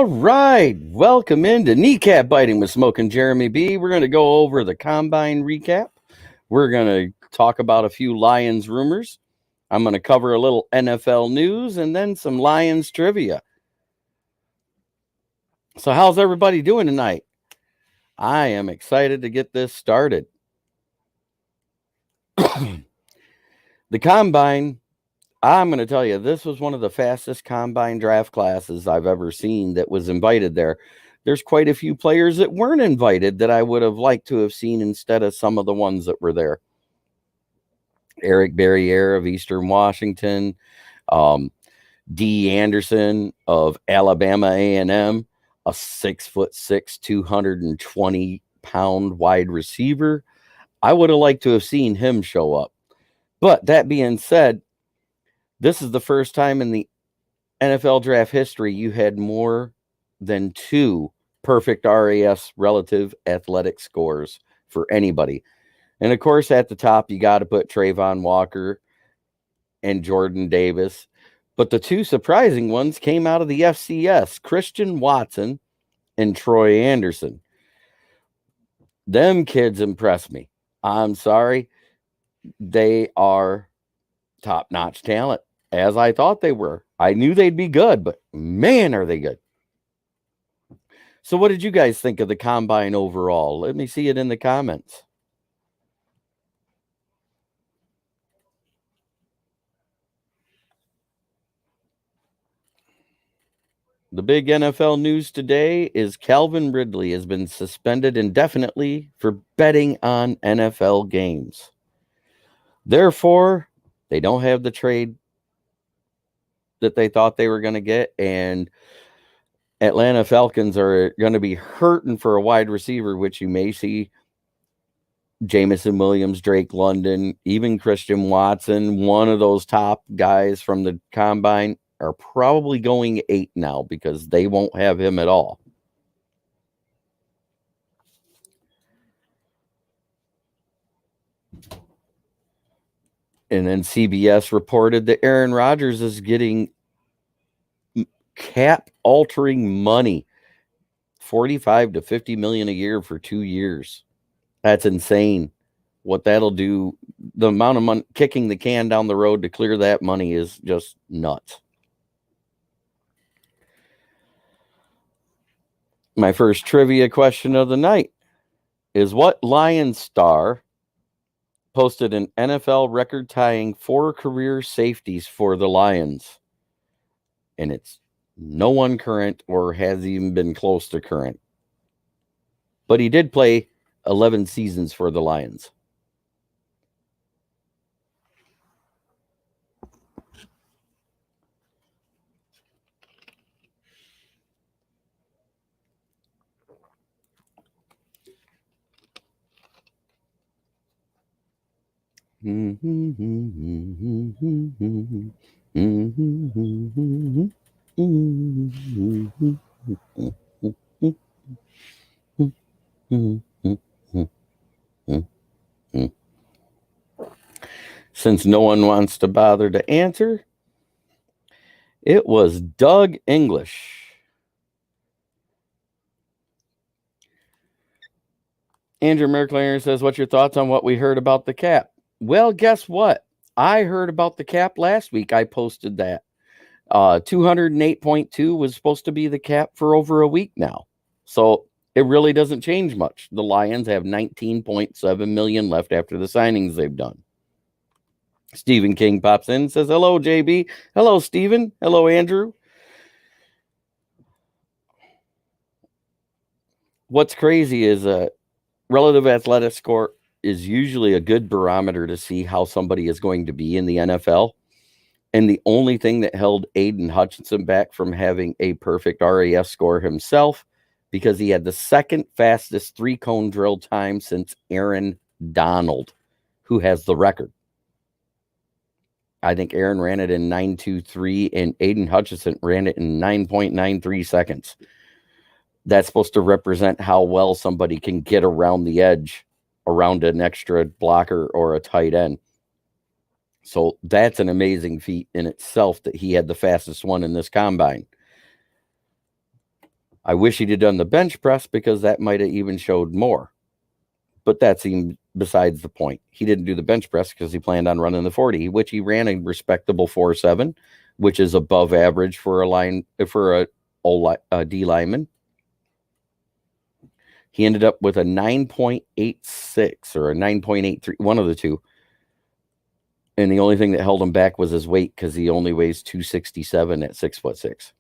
All right, welcome into Kneecap Biting with Smokin Jeremy B. We're going to go over the Combine recap. We're going to talk about a few Lions rumors. I'm going to cover a little NFL news and then some Lions trivia. So how's everybody doing tonight? I am excited to get this started. The Combine, I'm going to tell you, this was one of the fastest Combine draft classes I've ever seen that was invited there. There's quite a few players that weren't invited that I would have liked to have seen instead of some of the ones that were there. Eric Barriere of Eastern Washington, D. Anderson of Alabama A&M, a 6'6", 220-pound wide receiver. I would have liked to have seen him show up. But that being said, this is the first time in the NFL draft history you had more than 2 perfect RAS relative athletic scores for anybody. And of course, at the top, you got to put Trayvon Walker and Jordan Davis. But the 2 surprising ones came out of the FCS, Christian Watson and Troy Anderson. Them kids impress me. I'm sorry. They are top-notch talent, as I thought they were. I knew they'd be good, but man, are they good. So what did you guys think of the Combine overall? Let me see it in the comments. The big NFL news today is Calvin Ridley has been suspended indefinitely for betting on NFL games. Therefore, they don't have the trade that they thought they were going to get, and Atlanta Falcons are going to be hurting for a wide receiver, which you may see Jamison Williams, Drake London, even Christian Watson, one of those top guys from the Combine, are probably going 8 now because they won't have him at all. And then CBS reported that Aaron Rodgers is getting cap-altering money, $45 to $50 million a year for 2 years. That's insane. What that'll do, the amount of money kicking the can down the road to clear that money is just nuts. My first trivia question of the night is, what Lions star posted an NFL record-tying 4 career safeties for the Lions? And it's no one current or has even been close to current. But he did play 11 seasons for the Lions. Since no one wants to bother to answer, it was Doug English. Andrew Merklayer says, what's your thoughts on what we heard about the cap? Well, guess what? I heard about the cap last week. I posted that. 208.2 was supposed to be the cap for over a week now. So it really doesn't change much. The Lions have $19.7 million left after the signings they've done. Stephen King pops in and says, hello, JB. Hello, Stephen. Hello, Andrew. What's crazy is relative athletic score is usually a good barometer to see how somebody is going to be in the NFL. And the only thing that held Aiden Hutchinson back from having a perfect RAS score himself, because he had the second fastest 3-cone drill time since Aaron Donald, who has the record. I think Aaron ran it in 9.23 and Aiden Hutchinson ran it in 9.93 seconds. That's supposed to represent how well somebody can get around the edge, around an extra blocker or a tight end. So that's an amazing feat in itself that he had the fastest one in this combine. I wish he'd have done the bench press because that might have even showed more. But that's even besides the point. He didn't do the bench press because he planned on running the 40, which he ran a respectable 4.7, which is above average for a D lineman. He ended up with a 9.86 or a 9.83, one of the two. And the only thing that held him back was his weight because he only weighs 267 at 6'6".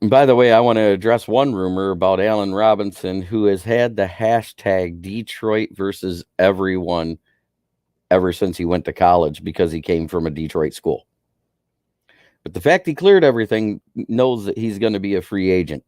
And by the way, I want to address one rumor about Allen Robinson, who has had the hashtag Detroit versus everyone ever since he went to college because he came from a Detroit school. But the fact he cleared everything knows that he's going to be a free agent.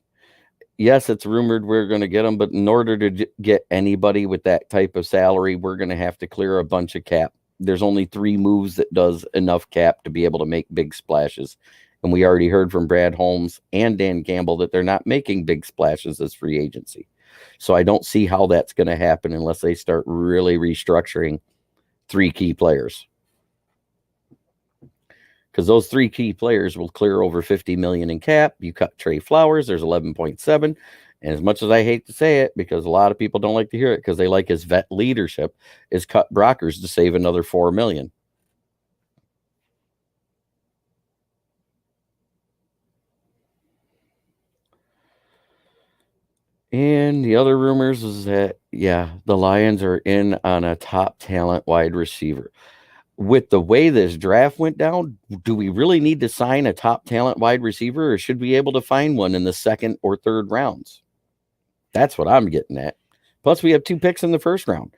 Yes, it's rumored we're going to get him, but in order to get anybody with that type of salary, we're going to have to clear a bunch of cap. There's only 3 moves that does enough cap to be able to make big splashes. And we already heard from Brad Holmes and Dan Campbell that they're not making big splashes as free agency. So I don't see how that's going to happen unless they start really restructuring 3 key players. Because those 3 key players will clear over $50 million in cap. You cut Trey Flowers, there's 11.7. And as much as I hate to say it, because a lot of people don't like to hear it because they like his vet leadership, is cut Brockers to save another $4 million. And the other rumors is that, the Lions are in on a top talent wide receiver. With the way this draft went down, do we really need to sign a top talent wide receiver, or should we be able to find one in the 2nd or 3rd rounds? That's what I'm getting at. Plus, we have 2 picks in the 1st round.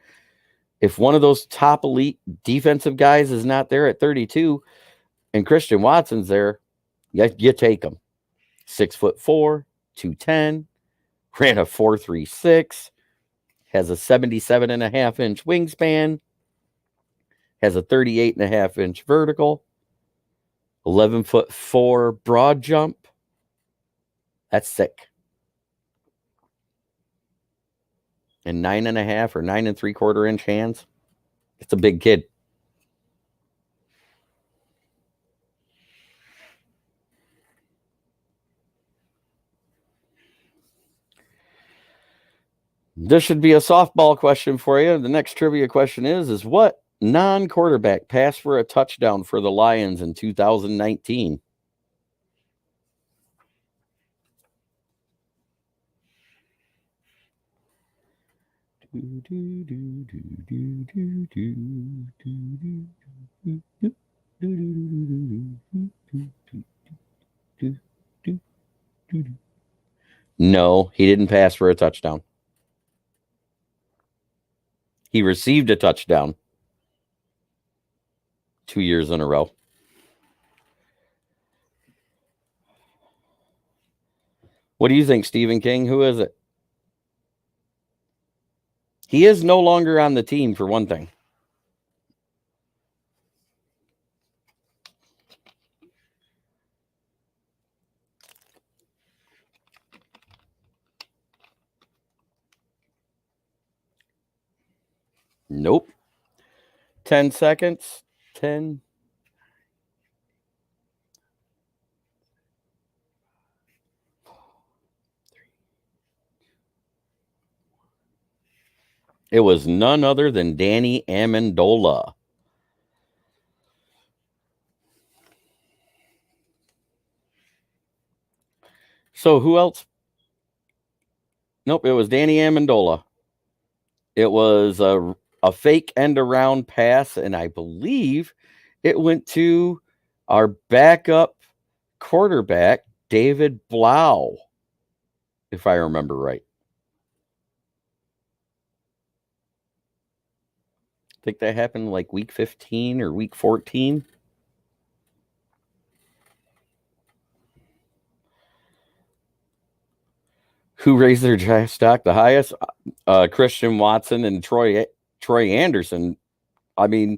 If one of those top elite defensive guys is not there at 32 and Christian Watson's there, you take him. 6'4", 210, ran a 4.36, has a 77.5-inch wingspan, has a 38.5-inch vertical, 11'4" broad jump. That's sick. And 9.5 or 9 3/4 inch hands. It's a big kid. This should be a softball question for you. The next trivia question is what non-quarterback passed for a touchdown for the Lions in 2019? No, he didn't pass for a touchdown. He received a touchdown 2 years in a row. What do you think, Stephen King? Who is it? He is no longer on the team, for one thing. Nope. 10 seconds. 10. It was none other than Danny Amendola. So who else? Nope, it was Danny Amendola. It was a fake end around pass, and I believe it went to our backup quarterback, David Blau, if I remember right. I think that happened like week 15 or week 14. Who raised their draft stock the highest? Christian Watson and Troy Anderson. I mean,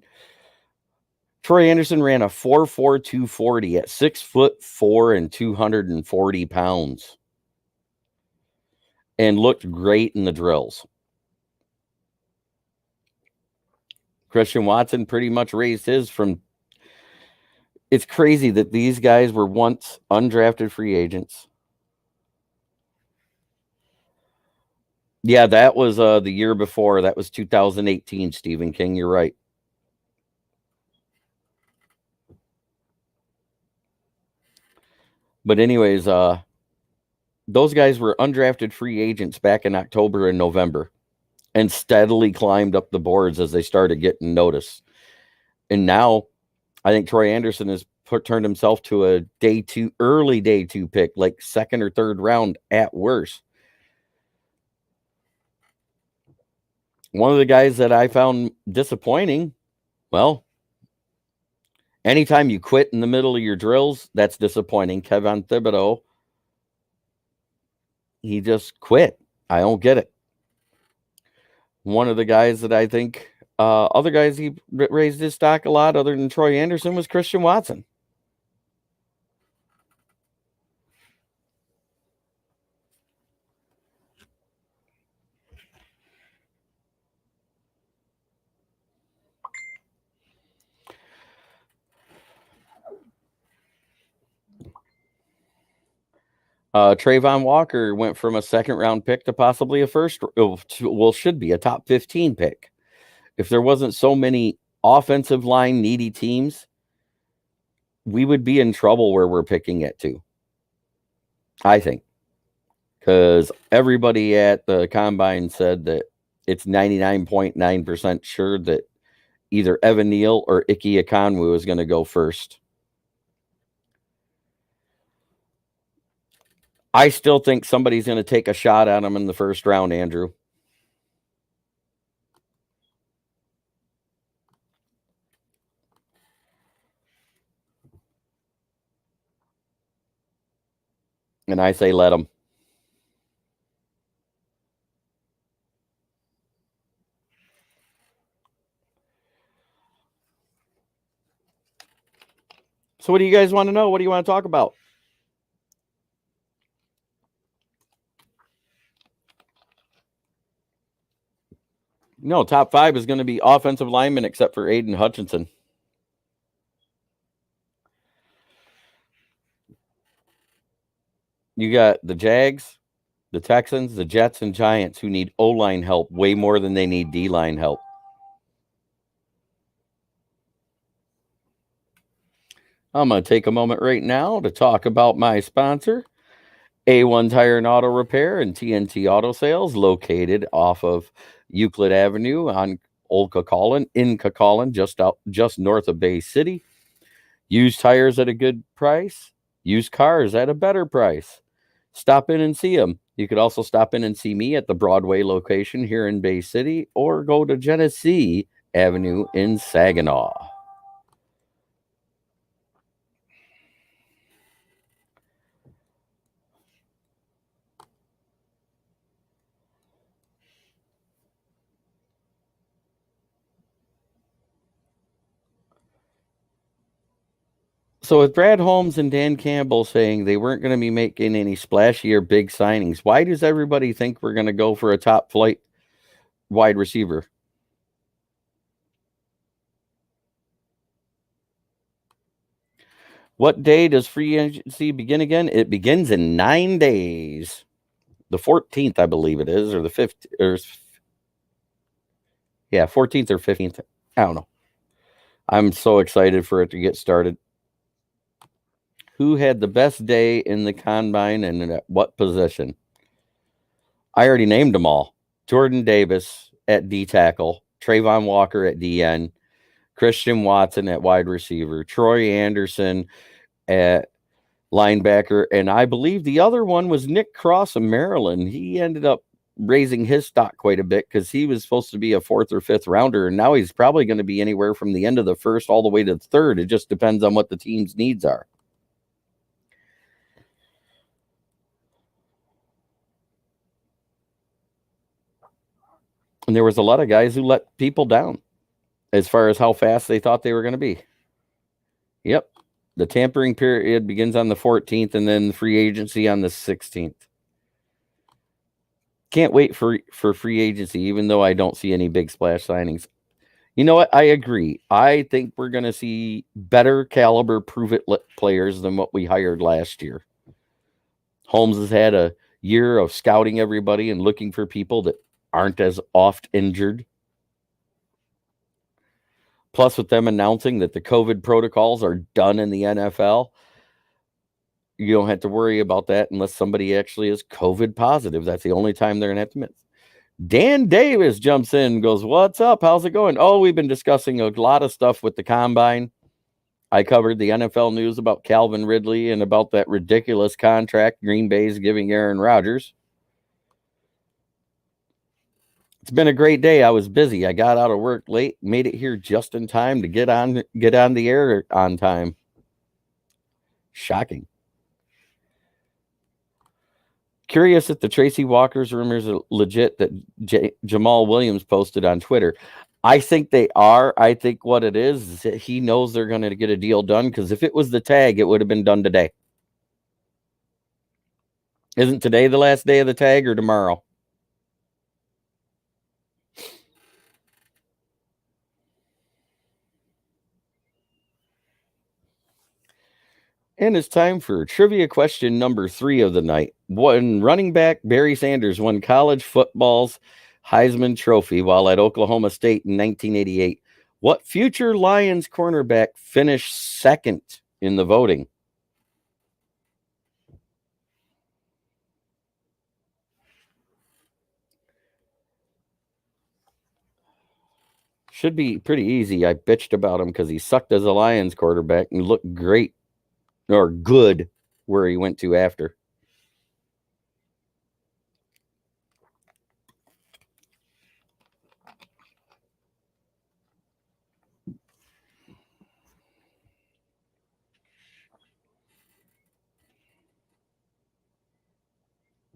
Troy Anderson ran a 4.4 240 at 6'4" and 240 pounds, and looked great in the drills. Christian Watson pretty much raised his from It's crazy that these guys were once undrafted free agents. Yeah, that was the year before. That was 2018, Stephen King. You're right. But anyways, those guys were undrafted free agents back in October and November and steadily climbed up the boards as they started getting notice. And now I think Troy Anderson has turned himself to a early day two pick, like second or third round at worst. One of the guys that I found disappointing, well, anytime you quit in the middle of your drills, that's disappointing. Kevin Thibodeau, he just quit. I don't get it. One of the guys that I think, other guys he raised his stock a lot other than Troy Anderson was Christian Watson. Trayvon Walker went from a second round pick to possibly a first, should be a top 15 pick. If there wasn't so many offensive line needy teams, we would be in trouble where we're picking it to. I think. Because everybody at the combine said that it's 99.9% sure that either Evan Neal or Ike Ekwonu is going to go first. I still think somebody's going to take a shot at him in the first round, Andrew. And I say let him. So what do you guys want to know? What do you want to talk about? No, top 5 is going to be offensive linemen except for Aiden Hutchinson. You got the Jags, the Texans, the Jets, and Giants who need O-line help way more than they need D-line help. I'm going to take a moment right now to talk about my sponsor, A1 Tire and Auto Repair and TNT Auto Sales, located off of Euclid Avenue on Old Cucaulin, in Cucaulin, just north of Bay City. Used tires at a good price, used cars at a better price. Stop in and see them. You could also stop in and see me at the Broadway location here in Bay City, or go to Genesee Avenue in Saginaw. So with Brad Holmes and Dan Campbell saying they weren't going to be making any splashy or big signings, why does everybody think we're going to go for a top flight wide receiver? What day does free agency begin again? It begins in 9 days. The 14th, I believe it is, or the 5th, or 14th or 15th. I don't know. I'm so excited for it to get started. Who had the best day in the combine and at what position? I already named them all. Jordan Davis at D tackle, Trayvon Walker at DN, Christian Watson at wide receiver, Troy Anderson at linebacker, and I believe the other one was Nick Cross of Maryland. He ended up raising his stock quite a bit because he was supposed to be a 4th or 5th rounder, and now he's probably going to be anywhere from the end of the 1st all the way to the 3rd. It just depends on what the team's needs are. And there was a lot of guys who let people down as far as how fast they thought they were going to be. Yep. The tampering period begins on the 14th and then free agency on the 16th. Can't wait for free agency, even though I don't see any big splash signings. You know what? I agree. I think we're going to see better caliber players than what we hired last year. Holmes has had a year of scouting everybody and looking for people that aren't as oft injured. Plus, with them announcing that the COVID protocols are done in the NFL, you don't have to worry about that unless somebody actually is COVID positive. That's the only time they're going to have to miss. Dan Davis jumps in and goes, "What's up? How's it going?" Oh, we've been discussing a lot of stuff with the combine. I covered the NFL news about Calvin Ridley and about that ridiculous contract Green Bay's giving Aaron Rodgers. It's been a great day. I was busy. I got out of work late, made it here just in time to get on the air on time. Shocking. Curious if the Tracy Walker's rumors are legit that Jamal Williams posted on Twitter. I think they are. I think what it is that he knows they're going to get a deal done, because if it was the tag, it would have been done today. Isn't today the last day of the tag, or tomorrow? And it's time for trivia question number 3 of the night. When running back Barry Sanders won college football's Heisman Trophy while at Oklahoma State in 1988, what future Lions cornerback finished second in the voting? Should be pretty easy. I bitched about him because he sucked as a Lions quarterback and looked great, or good, where he went to after.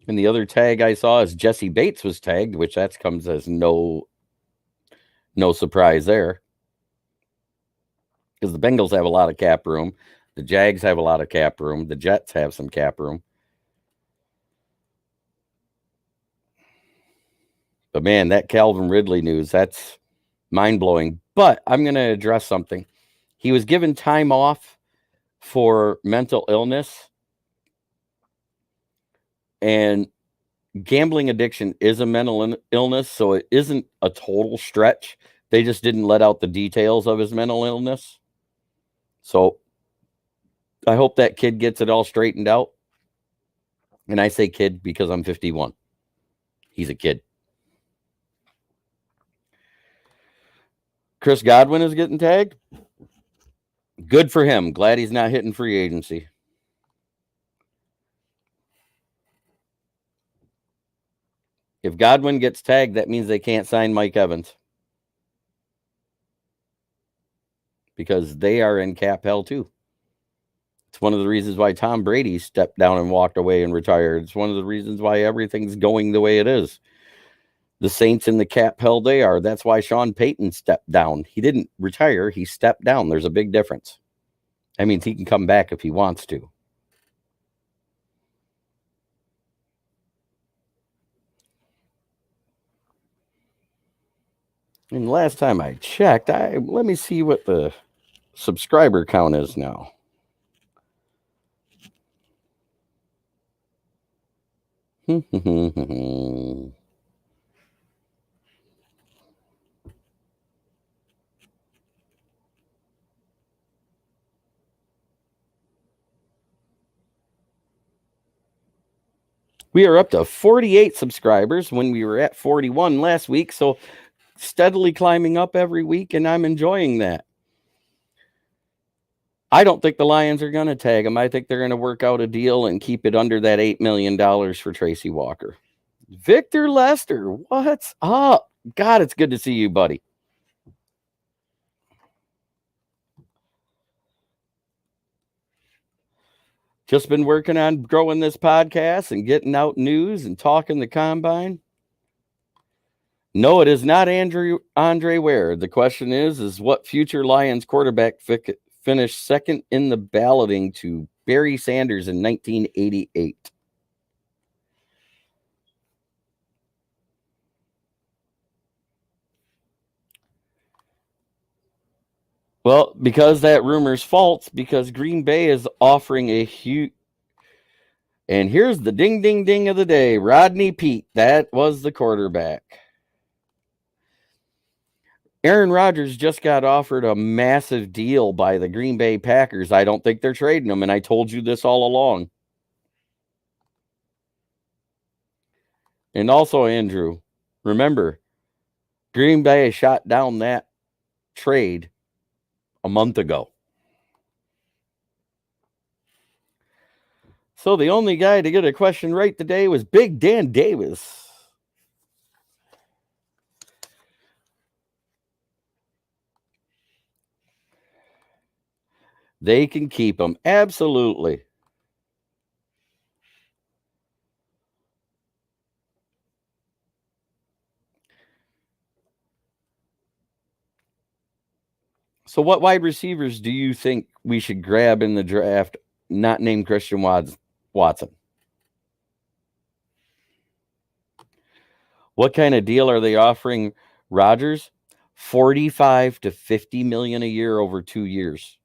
And the other tag I saw is Jesse Bates was tagged, which that comes as no surprise there, because the Bengals have a lot of cap room. The Jags have a lot of cap room. The Jets have some cap room. But man, that Calvin Ridley news, that's mind-blowing. But I'm going to address something. He was given time off for mental illness, and gambling addiction is a mental illness, so it isn't a total stretch. They just didn't let out the details of his mental illness. So I hope that kid gets it all straightened out. And I say kid because I'm 51. He's a kid. Chris Godwin is getting tagged. Good for him. Glad he's not hitting free agency. If Godwin gets tagged, that means they can't sign Mike Evans, because they are in cap hell too. It's one of the reasons why Tom Brady stepped down and walked away and retired. It's one of the reasons why everything's going the way it is. The Saints in the cap hell they are. That's why Sean Payton stepped down. He didn't retire. He stepped down. There's a big difference. That means he can come back if he wants to. And last time I checked, let me see what the subscriber count is now. We are up to 48 subscribers when we were at 41 last week. So steadily climbing up every week, and I'm enjoying that. I don't think the Lions are going to tag him. I think they're going to work out a deal and keep it under that $8 million for Tracy Walker. Victor Lester, what's up? God, it's good to see you, buddy. Just been working on growing this podcast and getting out news and talking the combine. No, it is not Andre Ware. The question is what future Lions quarterback finished second in the balloting to Barry Sanders in 1988? Well, because that rumor's false, because Green Bay is offering a huge. And here's the ding, ding, ding of the day. Rodney Peete, that was the quarterback. Aaron Rodgers just got offered a massive deal by the Green Bay Packers. I don't think they're trading him, and I told you this all along. And also, Andrew, remember, Green Bay shot down that trade a month ago. So the only guy to get a question right today was Big Dan Davis. They can keep him. Absolutely. So what wide receivers do you think we should grab in the draft, not named Christian Watson? What kind of deal are they offering Rodgers? 45 to 50 million a year over 2 years.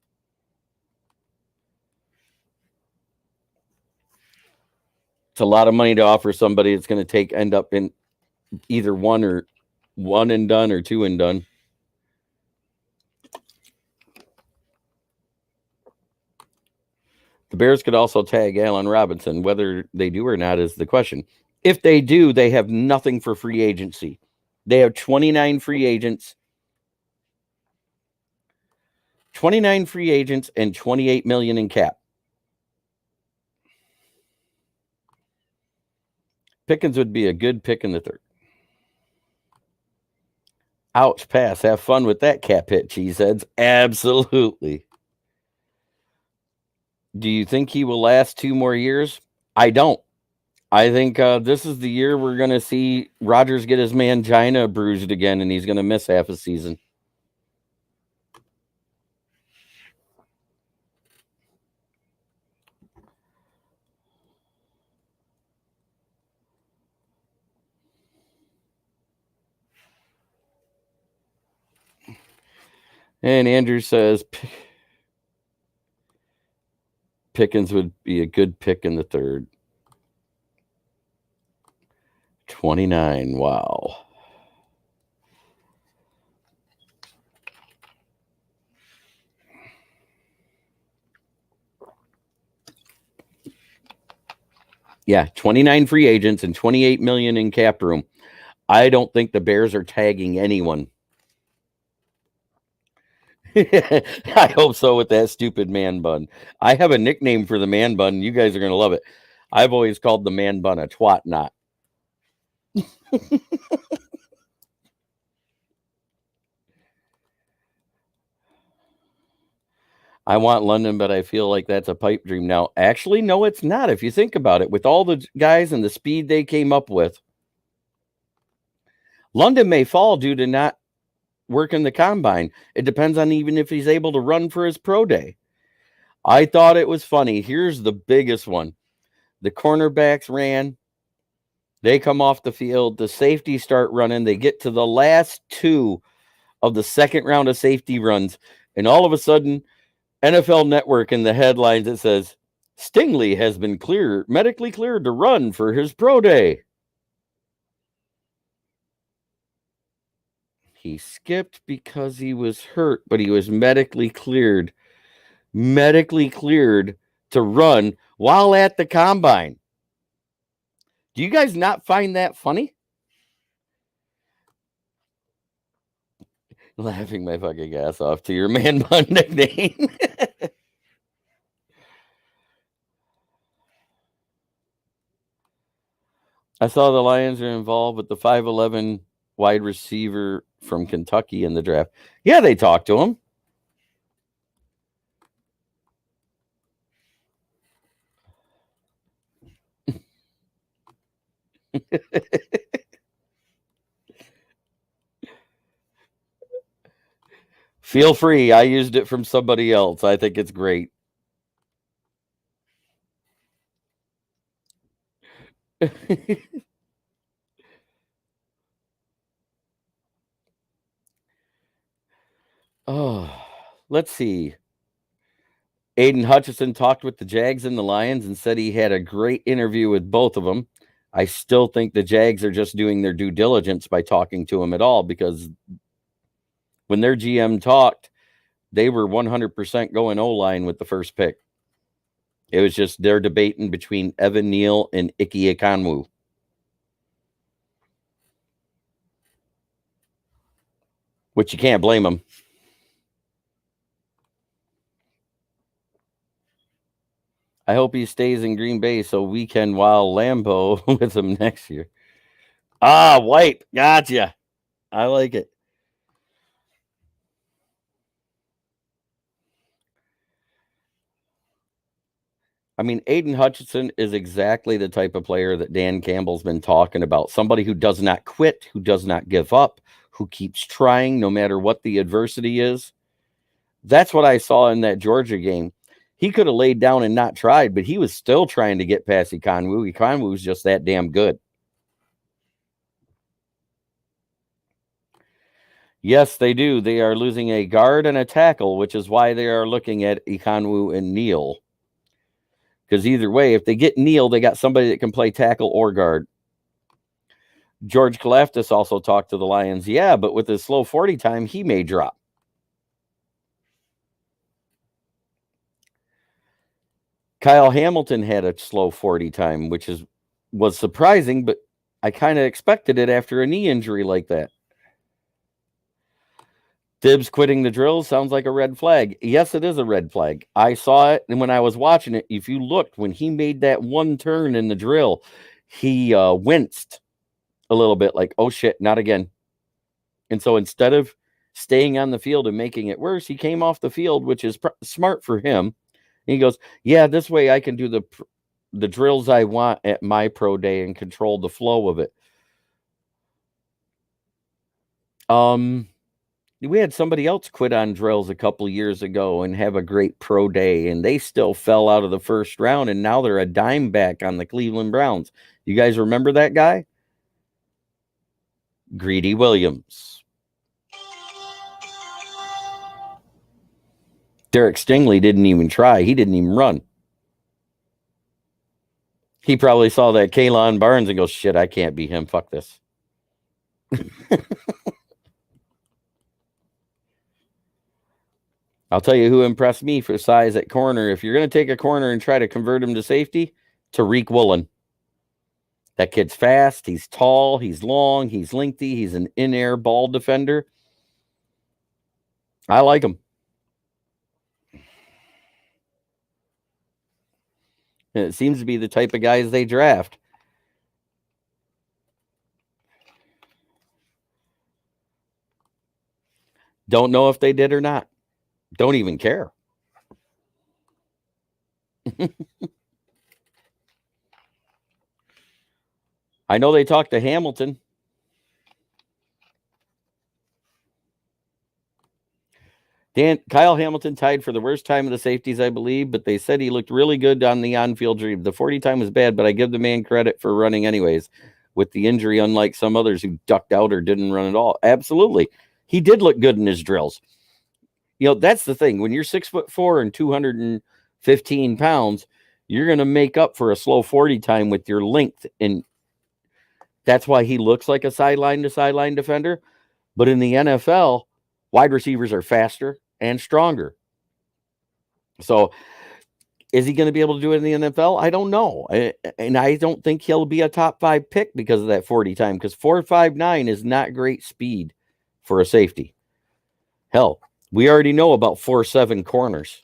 It's a lot of money to offer somebody that's going to end up in either one and done or two and done. The Bears could also tag Allen Robinson. Whether they do or not is the question. If they do, they have nothing for free agency. They have 29 free agents. 29 free agents and 28 million in cap. Pickens would be a good pick in the third. Ouch, pass. Have fun with that cap hit, cheeseheads. Absolutely. Do you think he will last 2 more years? I don't. I think this is the year we're going to see Rodgers get his mangina bruised again, and he's going to miss half a season. And Andrew says Pickens would be a good pick in the third. 29. Wow. Yeah, 29 free agents and 28 million in cap room. I don't think the Bears are tagging anyone. I hope so with that stupid man bun. I have a nickname for the man bun. You guys are going to love it. I've always called the man bun a twat knot. I want London, but I feel like that's a pipe dream now. Actually, no, it's not. If you think about it, with all the guys and the speed they came up with, London may fall due to not working the combine. It depends on even if he's able to run for his pro day. I thought it was funny. Here's the biggest one. The cornerbacks ran. They come off the field. The safeties start running. They get to the last 2 of the second round of safety runs. And all of a sudden, NFL Network in the headlines, it says, Stingley has been medically cleared to run for his pro day. He skipped because he was hurt, but he was medically cleared to run while at the combine. Do you guys not find that funny? Laughing my fucking ass off to your man bun nickname. I saw the Lions are involved with the 5'11" wide receiver from Kentucky in the draft. Yeah, they talked to him. Feel free. I used it from somebody else. I think it's great. Oh, Let's see. Aiden Hutchinson talked with the Jags and the Lions and said he had a great interview with both of them. I still think the Jags are just doing their due diligence by talking to him at all, because when their GM talked, they were 100% going O-line with the first pick. It was just they're debating between Evan Neal and Ike Ekwonu. Which you can't blame them. I hope he stays in Green Bay so we can wow Lambeau with him next year. Ah, wipe. Gotcha. I like it. I mean, Aiden Hutchinson is exactly the type of player that Dan Campbell's been talking about. Somebody who does not quit, who does not give up, who keeps trying no matter what the adversity is. That's what I saw in that Georgia game. He could have laid down and not tried, but he was still trying to get past Ekwonu. Ekwonu just that damn good. Yes, they do. They are losing a guard and a tackle, which is why they are looking at Ekwonu and Neal. Because either way, if they get Neal, they got somebody that can play tackle or guard. George Kalafdis also talked to the Lions. Yeah, but with his slow 40 time, he may drop. Kyle Hamilton had a slow 40 time, which was surprising, but I kind of expected it after a knee injury like that. Tibbs quitting the drill sounds like a red flag. Yes, it is a red flag. I saw it, and when I was watching it, if you looked, when he made that one turn in the drill, he winced a little bit like, oh shit, not again. And so instead of staying on the field and making it worse, he came off the field, which is smart for him. And he goes, yeah, this way I can do the drills I want at my pro day and control the flow of it. We had somebody else quit on drills a couple years ago and have a great pro day, and they still fell out of the first round, and now they're a dime back on the Cleveland Browns. You guys remember that guy? Greedy Williams. Derek Stingley didn't even try. He didn't even run. He probably saw that Kalon Barnes and goes, shit, I can't beat him. Fuck this. I'll tell you who impressed me for size at corner. If you're going to take a corner and try to convert him to safety, Tariq Woolen. That kid's fast. He's tall. He's long. He's lengthy. He's an in-air ball defender. I like him. And it seems to be the type of guys they draft. Don't know if they did or not. Don't even care. I know they talked to Hamilton. Kyle Hamilton tied for the worst time of the safeties, I believe, but they said he looked really good on the on-field dream. The 40 time was bad, but I give the man credit for running anyways with the injury, unlike some others who ducked out or didn't run at all. Absolutely. He did look good in his drills. You know, that's the thing. When you're 6'4" and 215 pounds, you're going to make up for a slow 40 time with your length. And that's why he looks like a sideline to sideline defender. But in the NFL, wide receivers are faster and stronger. So is he going to be able to do it in the NFL? I don't know. And I don't think he'll be a top 5 pick because of that 40 time, because 4.59 is not great speed for a safety. Hell, we already know about 4.7 corners.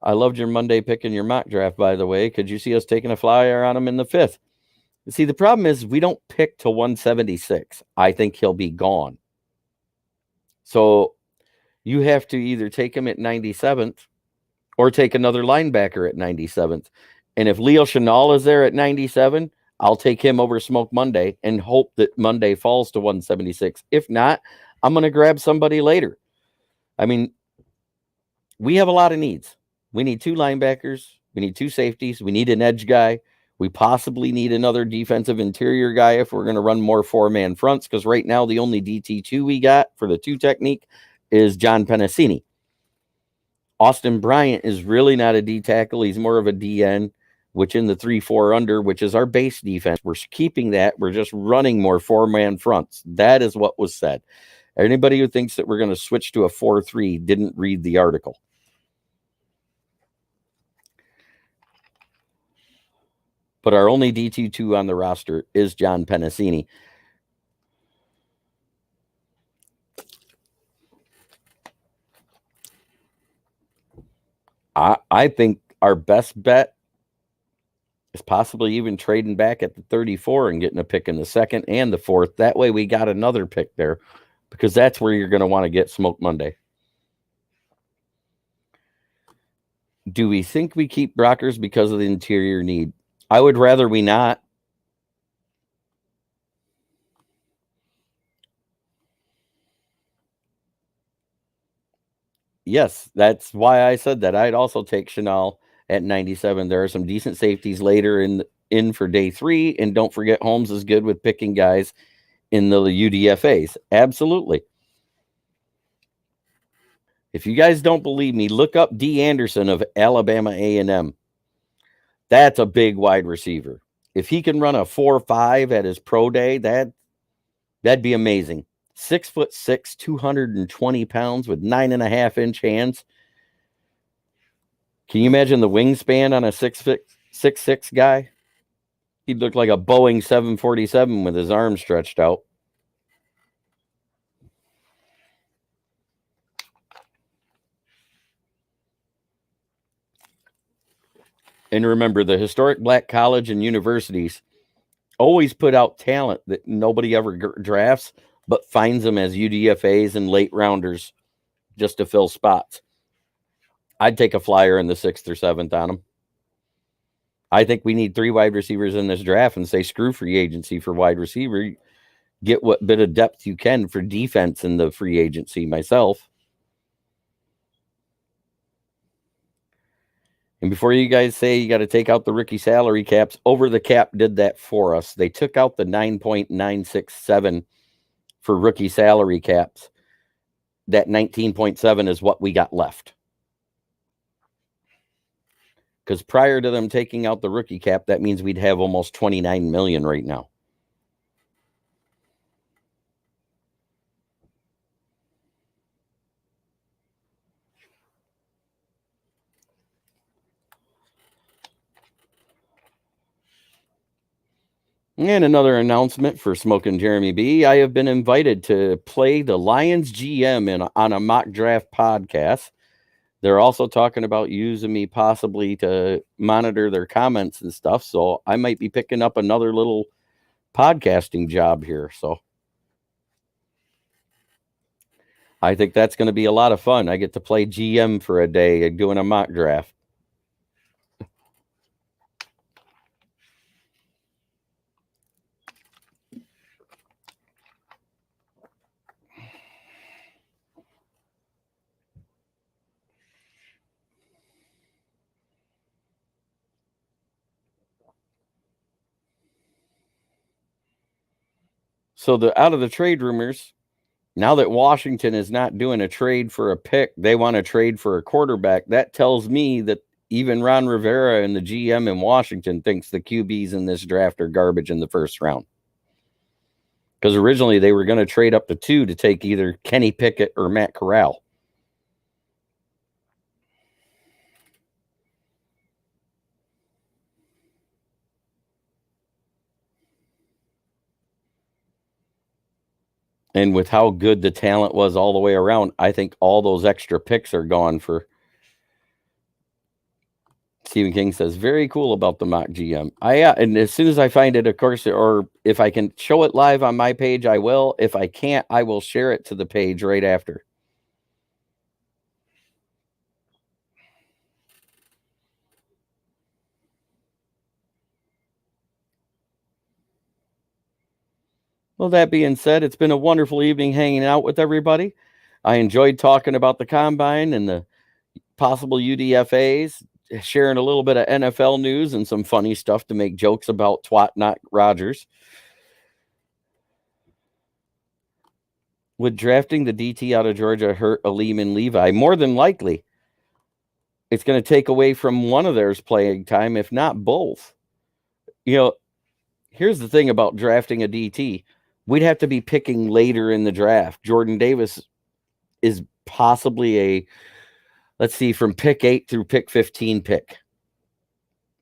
I loved your Monday pick in your mock draft, by the way. Could you see us taking a flyer on him in the 5th? See, the problem is we don't pick to 176. I think he'll be gone. So you have to either take him at 97th or take another linebacker at 97th. And if Leo Chenal is there at 97, I'll take him over Smoke Monday and hope that Monday falls to 176. If not, I'm going to grab somebody later. I mean, we have a lot of needs. We need 2 linebackers. We need 2 safeties. We need an edge guy. We possibly need another defensive interior guy if we're going to run more four-man fronts, because right now the only DT2 we got for the two technique is John Penasini. Austin Bryant is really not a D tackle. He's more of a DN, which in the 3-4 under, which is our base defense, we're keeping that. We're just running more four-man fronts. That is what was said. Anybody who thinks that we're going to switch to a 4-3 didn't read the article. But our only DT2 on the roster is John Penasini. I think our best bet is possibly even trading back at the 34 and getting a pick in the second and the fourth. That way we got another pick there, because that's where you're going to want to get Smoke Monday. Do we think we keep Rodgers because of the interior need? I would rather we not. Yes, that's why I said that. I'd also take Chanel at 97. There are some decent safeties later in for day 3, and don't forget Holmes is good with picking guys in the UDFAs. Absolutely. If you guys don't believe me, look up D. Anderson of Alabama A&M. That's a big wide receiver. If he can run a 4.5 at his pro day, that'd be amazing. 6'6", 220 pounds with 9.5-inch hands. Can you imagine the wingspan on a 6'6" guy? He'd look like a Boeing 747 with his arms stretched out. And remember, the historic black college and universities always put out talent that nobody ever drafts, but finds them as UDFAs and late rounders just to fill spots. I'd take a flyer in the 6th or 7th on them. I think we need 3 wide receivers in this draft and say screw free agency for wide receiver. Get what bit of depth you can for defense in the free agency myself. And before you guys say you got to take out the rookie salary caps, Over the Cap did that for us. They took out the 9.967 for rookie salary caps. That 19.7 is what we got left. Because prior to them taking out the rookie cap, that means we'd have almost 29 million right now. And another announcement for Smokin' Jeremy B. I have been invited to play the Lions GM on a mock draft podcast. They're also talking about using me possibly to monitor their comments and stuff. So I might be picking up another little podcasting job here. So I think that's going to be a lot of fun. I get to play GM for a day doing a mock draft. So out of the trade rumors, now that Washington is not doing a trade for a pick, they want to trade for a quarterback. That tells me that even Ron Rivera and the GM in Washington thinks the QBs in this draft are garbage in the first round. Because originally they were going to trade up to 2 to take either Kenny Pickett or Matt Corral. And with how good the talent was all the way around, I think all those extra picks are gone for. Stephen King says, very cool about the mock GM. And as soon as I find it, of course, or if I can show it live on my page, I will. If I can't, I will share it to the page right after. Well, that being said, it's been a wonderful evening hanging out with everybody. I enjoyed talking about the combine and the possible UDFAs. sharing a little bit of NFL news and some funny stuff to make jokes about twat not Rodgers. Would drafting the DT out of Georgia hurt Aleem and Levi? More than likely. It's going to take away from one of theirs playing time, if not both. Here's the thing about drafting a DT. We'd have to be picking later in the draft. Jordan Davis is possibly from pick 8 through pick 15 pick.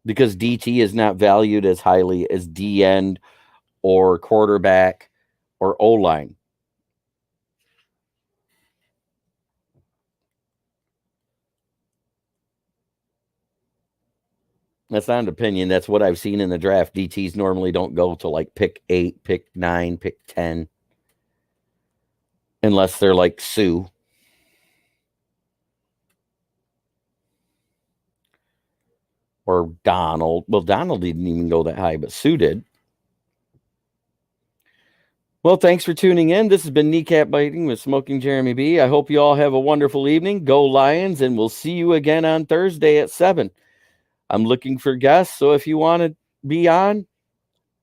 Because DT is not valued as highly as D end or quarterback or O-line. That's not an opinion. That's what I've seen in the draft. DTs normally don't go to like pick 8, pick 9, pick 10. Unless they're like Sue. Or Donald. Well, Donald didn't even go that high, but Sue did. Well, thanks for tuning in. This has been Kneecap Biting with Smoking Jeremy B. I hope you all have a wonderful evening. Go Lions, and we'll see you again on Thursday at 7. I'm looking for guests, so if you want to be on,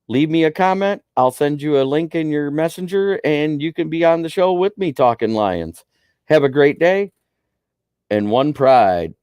leave me a comment. I'll send you a link in your messenger, and you can be on the show with me talking Lions. Have a great day, and one pride.